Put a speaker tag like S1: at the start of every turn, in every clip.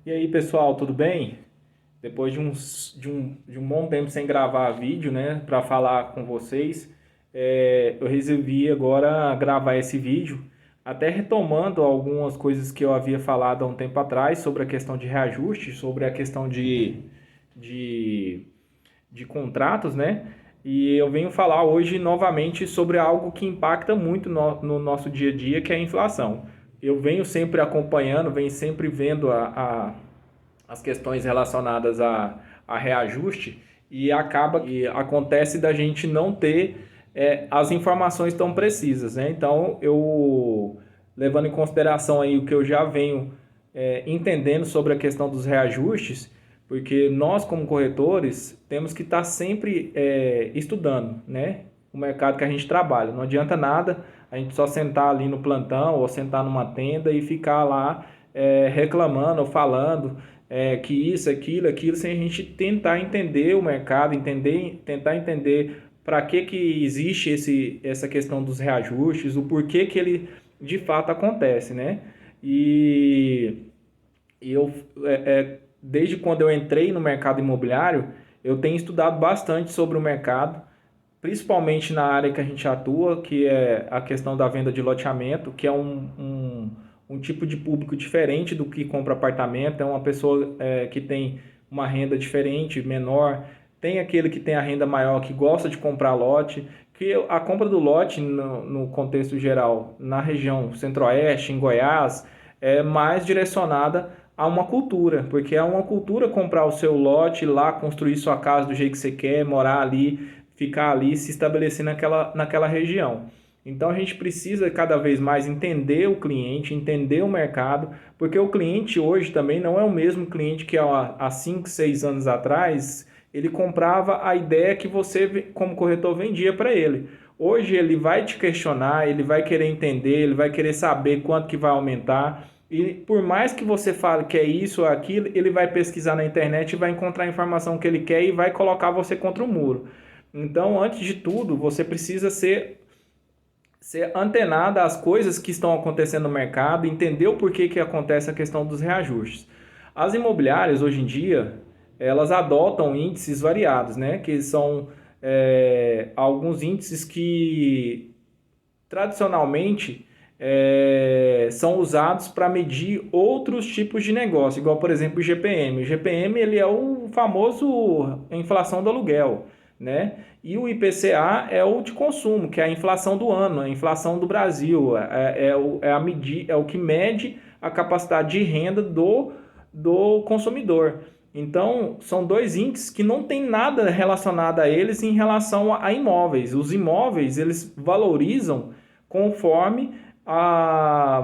S1: E aí, pessoal, tudo bem? Depois de um bom tempo sem gravar vídeo, né, para falar com vocês, eu resolvi agora gravar esse vídeo, até retomando algumas coisas que eu havia falado há um tempo atrás sobre a questão de reajuste, sobre a questão de, de contratos, né? E eu venho falar hoje novamente sobre algo que impacta muito no nosso dia a dia, que é a inflação. Eu venho sempre acompanhando, venho sempre vendo as questões relacionadas a reajuste e acaba que acontece da gente não ter as informações tão precisas, né? Então, eu levando em consideração aí o que eu já venho entendendo sobre a questão dos reajustes, porque nós como corretores temos que estar sempre estudando, né? O mercado que a gente trabalha. Não adianta nada a gente só sentar ali no plantão ou sentar numa tenda e ficar lá reclamando ou falando que isso, aquilo, sem a gente tentar entender o mercado, tentar entender para que existe essa questão dos reajustes, o porquê que ele de fato acontece, né? E, e eu, desde quando eu entrei no mercado imobiliário, eu tenho estudado bastante sobre o mercado, principalmente na área que a gente atua, que é a questão da venda de loteamento, que é um tipo de público diferente do que compra apartamento, é uma pessoa que tem uma renda diferente, menor, tem aquele que tem a renda maior que gosta de comprar lote, que a compra do lote no contexto geral, na região centro-oeste, em Goiás, é mais direcionada a uma cultura, porque é uma cultura comprar o seu lote, ir lá construir sua casa do jeito que você quer, morar ali, ficar ali, se estabelecer naquela região. Então a gente precisa cada vez mais entender o cliente, entender o mercado, porque o cliente hoje também não é o mesmo cliente que há 5, 6 anos atrás ele comprava a ideia que você, como corretor, vendia para ele. Hoje ele vai te questionar, ele vai querer entender, ele vai querer saber quanto que vai aumentar. E por mais que você fale que é isso ou aquilo, ele vai pesquisar na internet e vai encontrar a informação que ele quer e vai colocar você contra o muro. Então, antes de tudo, você precisa ser antenada às coisas que estão acontecendo no mercado, entender o porquê que acontece a questão dos reajustes. As imobiliárias, hoje em dia, elas adotam índices variados, né? Que são alguns índices que tradicionalmente são usados para medir outros tipos de negócio, igual por exemplo o GPM. O GPM ele é o famoso inflação do aluguel, né? E o IPCA é o de consumo, que é a inflação do ano, a inflação do Brasil, é o que mede a capacidade de renda do consumidor. Então, são dois índices que não tem nada relacionado a eles em relação a imóveis. Os imóveis, eles valorizam conforme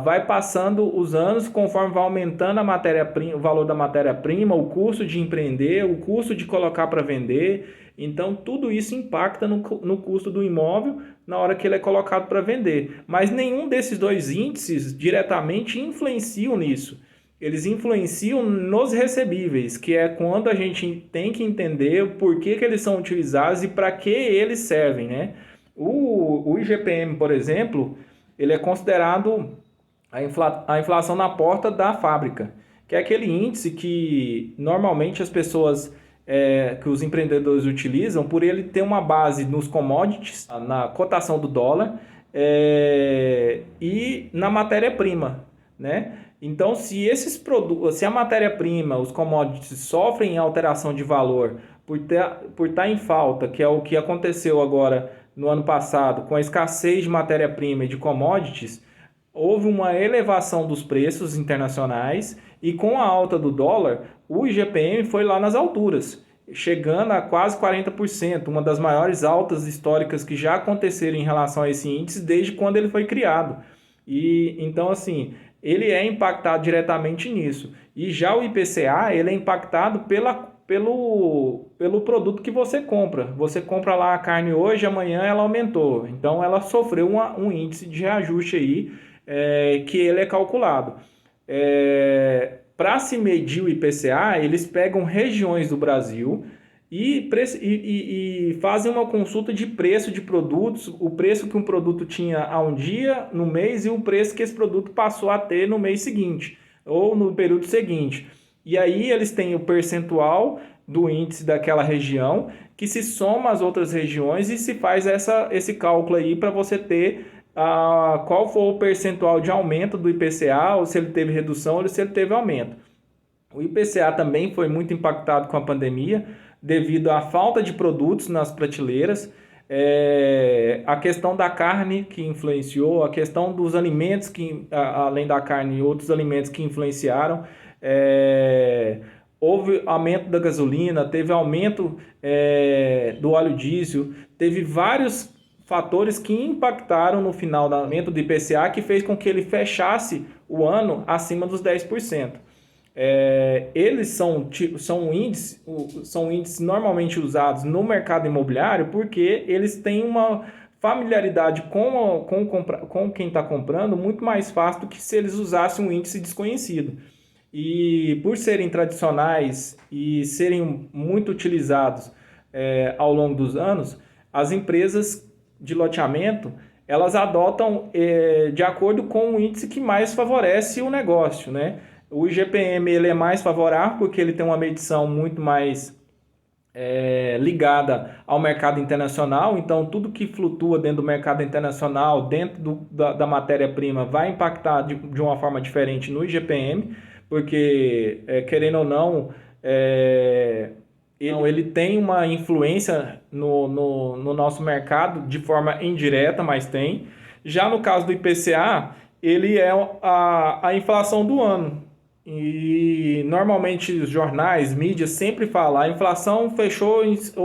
S1: vai passando os anos, conforme vai aumentando a matéria-prima, o valor da matéria-prima, o custo de empreender, o custo de colocar para vender. Então, tudo isso impacta no custo do imóvel na hora que ele é colocado para vender. Mas nenhum desses dois índices diretamente influenciam nisso. Eles influenciam nos recebíveis, que é quando a gente tem que entender por que eles são utilizados e para que eles servem, né? O IGPM, por exemplo, ele é considerado a inflação na porta da fábrica, que é aquele índice que normalmente as pessoas, que os empreendedores utilizam, por ele ter uma base nos commodities, na cotação do dólar e na matéria-prima, né? Então, se esses produtos, se a matéria-prima, os commodities sofrem alteração de valor por estar em falta, que é o que aconteceu agora no ano passado, com a escassez de matéria-prima e de commodities, houve uma elevação dos preços internacionais e com a alta do dólar, o IGPM foi lá nas alturas, chegando a quase 40%, uma das maiores altas históricas que já aconteceram em relação a esse índice desde quando ele foi criado. E então, assim, ele é impactado diretamente nisso. E já o IPCA, ele é impactado pelo produto que você compra. Você compra lá a carne hoje, amanhã ela aumentou. Então, ela sofreu um índice de reajuste aí, que ele é calculado. Para se medir o IPCA, eles pegam regiões do Brasil e fazem uma consulta de preço de produtos, o preço que um produto tinha há um dia, no mês, e o preço que esse produto passou a ter no mês seguinte, ou no período seguinte. E aí eles têm o percentual do índice daquela região que se soma às outras regiões e se faz esse cálculo aí para você ter qual foi o percentual de aumento do IPCA, ou se ele teve redução ou se ele teve aumento. O IPCA também foi muito impactado com a pandemia, devido à falta de produtos nas prateleiras, a questão da carne que influenciou, a questão dos alimentos, que além da carne, outros alimentos que influenciaram. Houve aumento da gasolina, teve aumento do óleo diesel, teve vários fatores que impactaram no final do aumento do IPCA, que fez com que ele fechasse o ano acima dos 10%. Eles são índices normalmente usados no mercado imobiliário porque eles têm uma familiaridade com quem está comprando muito mais fácil do que se eles usassem um índice desconhecido. E por serem tradicionais e serem muito utilizados ao longo dos anos, as empresas de loteamento elas adotam de acordo com o índice que mais favorece o negócio, né? O IGPM ele é mais favorável porque ele tem uma medição muito mais ligada ao mercado internacional, então tudo que flutua dentro do mercado internacional, dentro da matéria-prima, vai impactar de uma forma diferente no IGPM, porque, querendo ou não, ele tem uma influência no nosso mercado de forma indireta, mas tem. Já no caso do IPCA, ele é a inflação do ano. E normalmente os jornais, mídias sempre falam, a inflação fechou,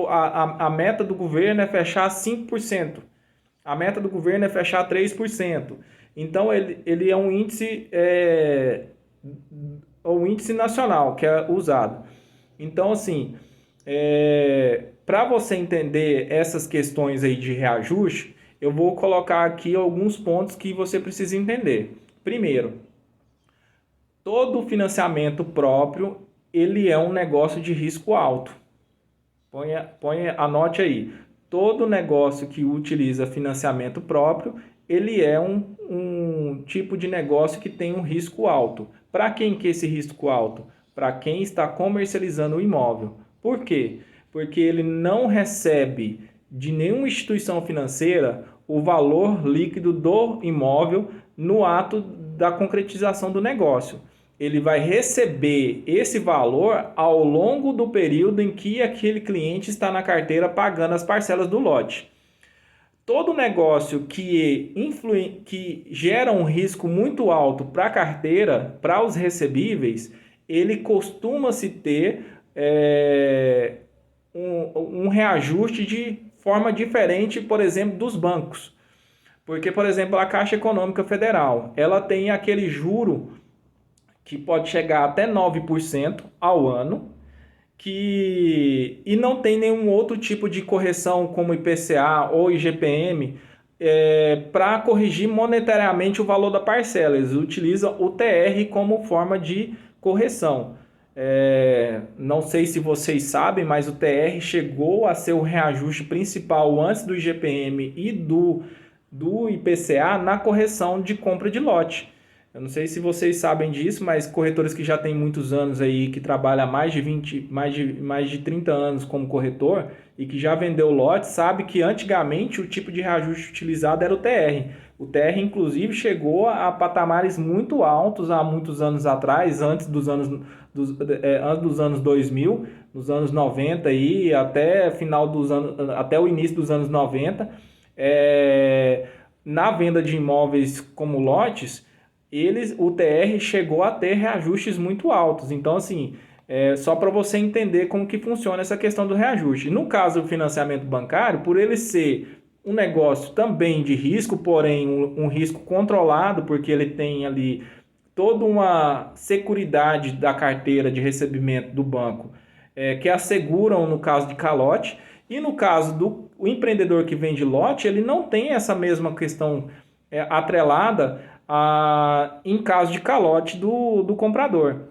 S1: a meta do governo é fechar 5%, a meta do governo é fechar 3%. Então ele é um índice, o índice nacional que é usado. Então assim, para você entender essas questões aí de reajuste, eu vou colocar aqui alguns pontos que você precisa entender. Primeiro, todo financiamento próprio, ele é um negócio de risco alto. Anote aí. Todo negócio que utiliza financiamento próprio, ele é um tipo de negócio que tem um risco alto. Para quem que é esse risco alto? Para quem está comercializando o imóvel. Por quê? Porque ele não recebe de nenhuma instituição financeira o valor líquido do imóvel no ato da concretização do negócio. Ele vai receber esse valor ao longo do período em que aquele cliente está na carteira pagando as parcelas do lote. Todo negócio que gera um risco muito alto para a carteira, para os recebíveis, ele costuma-se ter um reajuste de forma diferente, por exemplo, dos bancos. Porque, por exemplo, a Caixa Econômica Federal, ela tem aquele juro que pode chegar até 9% ao ano, e não tem nenhum outro tipo de correção como IPCA ou IGPM para corrigir monetariamente o valor da parcela. Eles utilizam o TR como forma de correção. Não sei se vocês sabem, mas o TR chegou a ser o reajuste principal antes do IGPM e do IPCA na correção de compra de lote. Eu não sei se vocês sabem disso, mas corretores que já têm muitos anos aí, que trabalham há mais de 30 anos como corretor e que já vendeu lote, sabe que antigamente o tipo de reajuste utilizado era o TR. O TR, inclusive, chegou a patamares muito altos há muitos anos atrás, antes dos anos 2000, nos anos 90 aí, até o início dos anos 90. Na venda de imóveis como lotes, o TR chegou a ter reajustes muito altos. Então, assim, só para você entender como que funciona essa questão do reajuste. No caso do financiamento bancário, por ele ser um negócio também de risco, porém um risco controlado, porque ele tem ali toda uma seguridade da carteira de recebimento do banco, que asseguram no caso de calote. E no caso do empreendedor que vende lote, ele não tem essa mesma questão atrelada em caso de calote do comprador.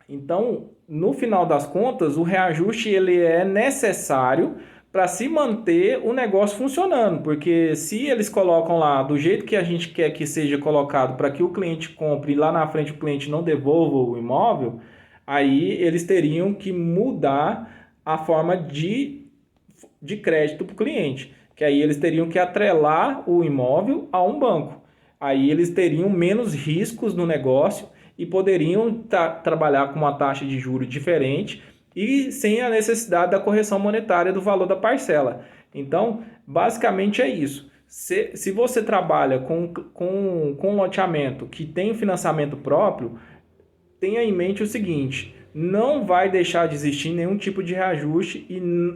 S1: Então, no final das contas, o reajuste ele é necessário para se manter o negócio funcionando, porque se eles colocam lá do jeito que a gente quer que seja colocado para que o cliente compre e lá na frente o cliente não devolva o imóvel, Aí eles teriam que mudar a forma de crédito para o cliente, que aí eles teriam que atrelar o imóvel a um banco. Aí eles teriam menos riscos no negócio e poderiam trabalhar com uma taxa de juros diferente e sem a necessidade da correção monetária do valor da parcela. Então, basicamente é isso. Se você trabalha com loteamento que tem financiamento próprio, tenha em mente o seguinte: não vai deixar de existir nenhum tipo de reajuste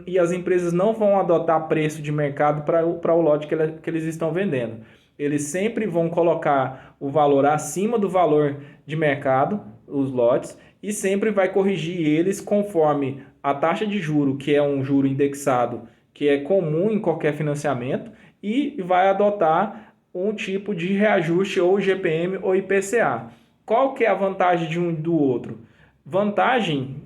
S1: e as empresas não vão adotar preço de mercado para o lote que eles estão vendendo. Eles sempre vão colocar o valor acima do valor de mercado, os lotes, e sempre vai corrigir eles conforme a taxa de juro, que é um juro indexado, que é comum em qualquer financiamento, e vai adotar um tipo de reajuste ou IGPM ou IPCA. Qual que é a vantagem de um e do outro? Vantagem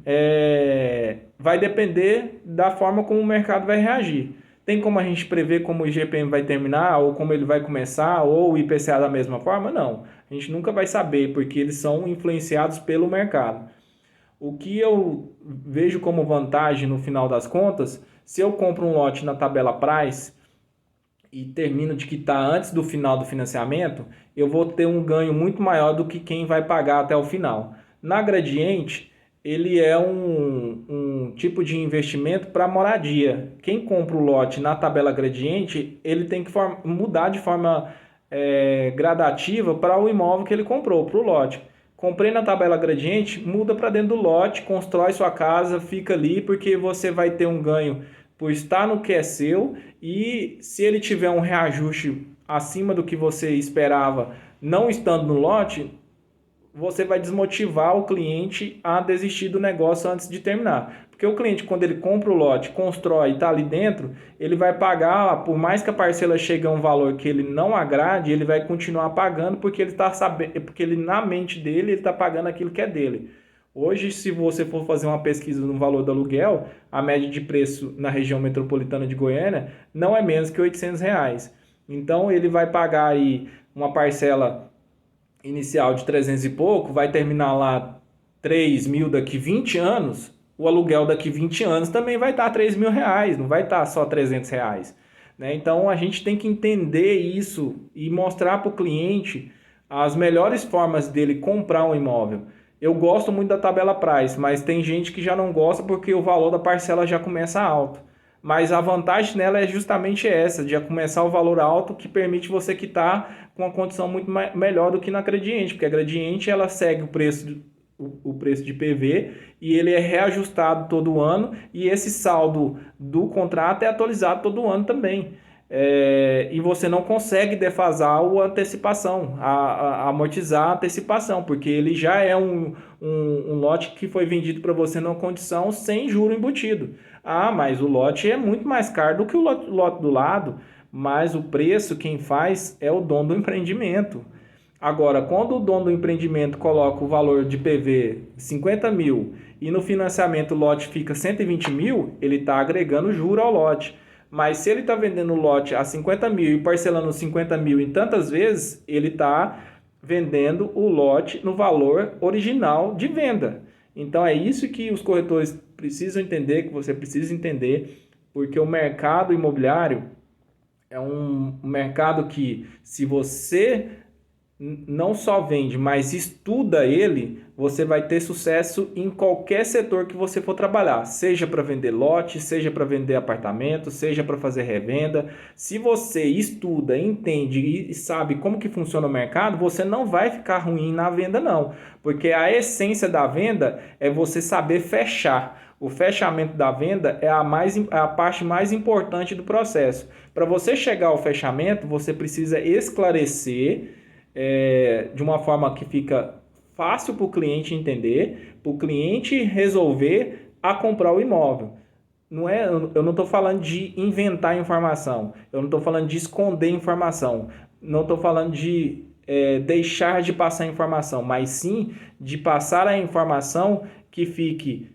S1: vai depender da forma como o mercado vai reagir. Tem como a gente prever como o IGPM vai terminar, ou como ele vai começar, ou o IPCA da mesma forma? Não. A gente nunca vai saber, porque eles são influenciados pelo mercado. O que eu vejo como vantagem no final das contas, se eu compro um lote na tabela Price e termino de quitar antes do final do financiamento, eu vou ter um ganho muito maior do que quem vai pagar até o final. Na Gradiente, ele é um tipo de investimento para moradia. Quem compra o lote na tabela Gradiente, ele tem que mudar de forma gradativa para o imóvel que ele comprou, para o lote. Comprei na tabela Gradiente, muda para dentro do lote, constrói sua casa, fica ali, porque você vai ter um ganho por estar no que é seu, e se ele tiver um reajuste acima do que você esperava não estando no lote, você vai desmotivar o cliente a desistir do negócio antes de terminar. Porque o cliente, quando ele compra o lote, constrói e está ali dentro, ele vai pagar, por mais que a parcela chegue a um valor que ele não agrade, ele vai continuar pagando porque ele está sabendo, porque ele, na mente dele, ele está pagando aquilo que é dele. Hoje, se você for fazer uma pesquisa no valor do aluguel, a média de preço na região metropolitana de Goiânia não é menos que R$ 800. Então, ele vai pagar aí uma parcela inicial de 300 e pouco, vai terminar lá 3 mil daqui 20 anos, o aluguel daqui 20 anos também vai estar R$ 3.000, não vai estar só R$ 300. Né? Então, a gente tem que entender isso e mostrar para o cliente as melhores formas dele comprar um imóvel. Eu gosto muito da tabela Price, mas tem gente que já não gosta porque o valor da parcela já começa alto. Mas a vantagem nela é justamente essa, de começar o valor alto, que permite você quitar com uma condição muito melhor do que na Gradiente, porque a Gradiente ela segue o preço de PV e ele é reajustado todo ano, e esse saldo do contrato é atualizado todo ano também. E você não consegue defasar a antecipação, amortizar a antecipação, porque ele já é um lote que foi vendido para você numa condição sem juro embutido. Ah, mas o lote é muito mais caro do que o lote do lado, mas o preço quem faz é o dono do empreendimento. Agora, quando o dono do empreendimento coloca o valor de PV 50 mil e no financiamento o lote fica 120 mil, ele está agregando juro ao lote. Mas se ele está vendendo o lote a 50 mil e parcelando 50 mil em tantas vezes, ele está vendendo o lote no valor original de venda. Então é isso que os corretores precisam entender, que você precisa entender, porque o mercado imobiliário é um mercado que, se você não só vende, mas estuda ele, você vai ter sucesso em qualquer setor que você for trabalhar, seja para vender lote, seja para vender apartamento, seja para fazer revenda. Se você estuda, entende e sabe como que funciona o mercado, você não vai ficar ruim na venda não, porque a essência da venda é você saber fechar. O fechamento da venda é a parte mais importante do processo. Para você chegar ao fechamento, você precisa esclarecer de uma forma que fica fácil para o cliente entender, para o cliente resolver a comprar o imóvel. Eu não estou falando de inventar informação, eu não estou falando de esconder informação, não estou falando de deixar de passar informação, mas sim de passar a informação que fique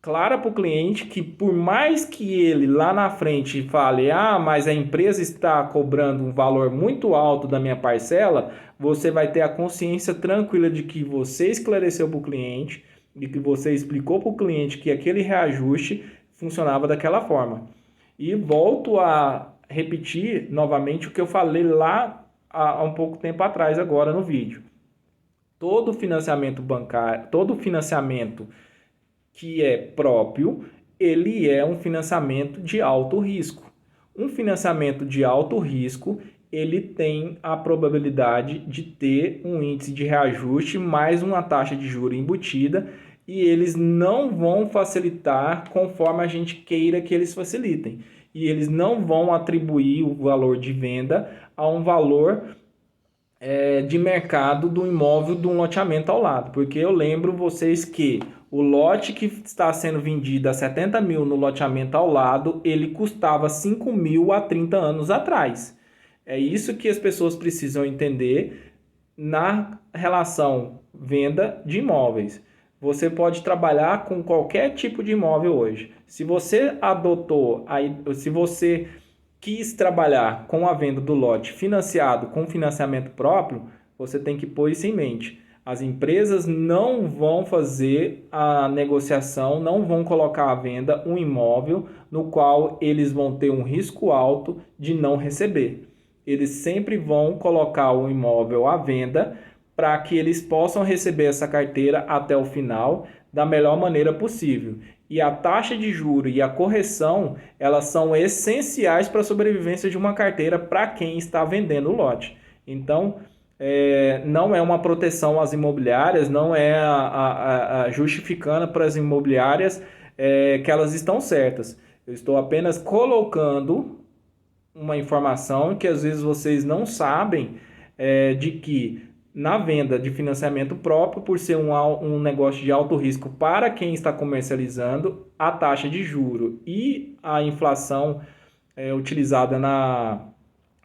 S1: clara para o cliente, que por mais que ele lá na frente fale, mas a empresa está cobrando um valor muito alto da minha parcela, você vai ter a consciência tranquila de que você esclareceu para o cliente, e que você explicou para o cliente que aquele reajuste funcionava daquela forma. E volto a repetir novamente o que eu falei lá há um pouco tempo atrás agora no vídeo. Todo financiamento bancário, todo financiamento que é próprio, ele é um financiamento de alto risco. Um financiamento de alto risco, ele tem a probabilidade de ter um índice de reajuste mais uma taxa de juros embutida, e eles não vão facilitar conforme a gente queira que eles facilitem. E eles não vão atribuir o valor de venda a um valor de mercado do imóvel de um loteamento ao lado. Porque eu lembro vocês que o lote que está sendo vendido a 70 mil no loteamento ao lado, ele custava 5 mil há 30 anos atrás. É isso que as pessoas precisam entender na relação venda de imóveis. Você pode trabalhar com qualquer tipo de imóvel hoje. Se você se você quis trabalhar com a venda do lote financiado com financiamento próprio, você tem que pôr isso em mente. As empresas não vão fazer a negociação, não vão colocar à venda um imóvel no qual eles vão ter um risco alto de não receber. Eles sempre vão colocar o imóvel à venda para que eles possam receber essa carteira até o final da melhor maneira possível. E a taxa de juro e a correção, elas são essenciais para a sobrevivência de uma carteira para quem está vendendo o lote. Então, não é uma proteção às imobiliárias, não é justificando para as imobiliárias que elas estão certas. Eu estou apenas colocando uma informação que às vezes vocês não sabem, de que na venda de financiamento próprio, por ser um negócio de alto risco para quem está comercializando, a taxa de juro e a inflação utilizada na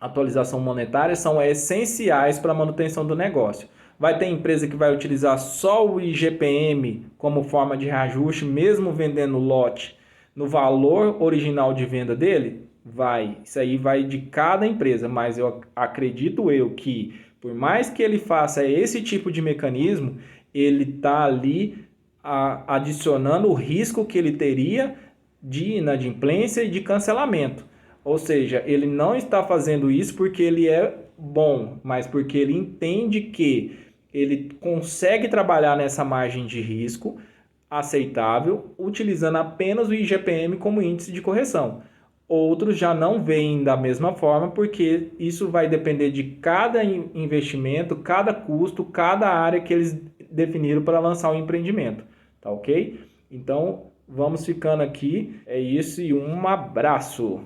S1: atualização monetária são essenciais para a manutenção do negócio. Vai ter empresa que vai utilizar só o IGPM como forma de reajuste, mesmo vendendo lote no valor original de venda dele? Vai. Isso aí vai de cada empresa, mas eu acredito que por mais que ele faça esse tipo de mecanismo, ele está ali adicionando o risco que ele teria de inadimplência e de cancelamento. Ou seja, ele não está fazendo isso porque ele é bom, mas porque ele entende que ele consegue trabalhar nessa margem de risco aceitável, utilizando apenas o IGPM como índice de correção. Outros já não veem da mesma forma, porque isso vai depender de cada investimento, cada custo, cada área que eles definiram para lançar o empreendimento, tá ok? Então, vamos ficando aqui, é isso e um abraço!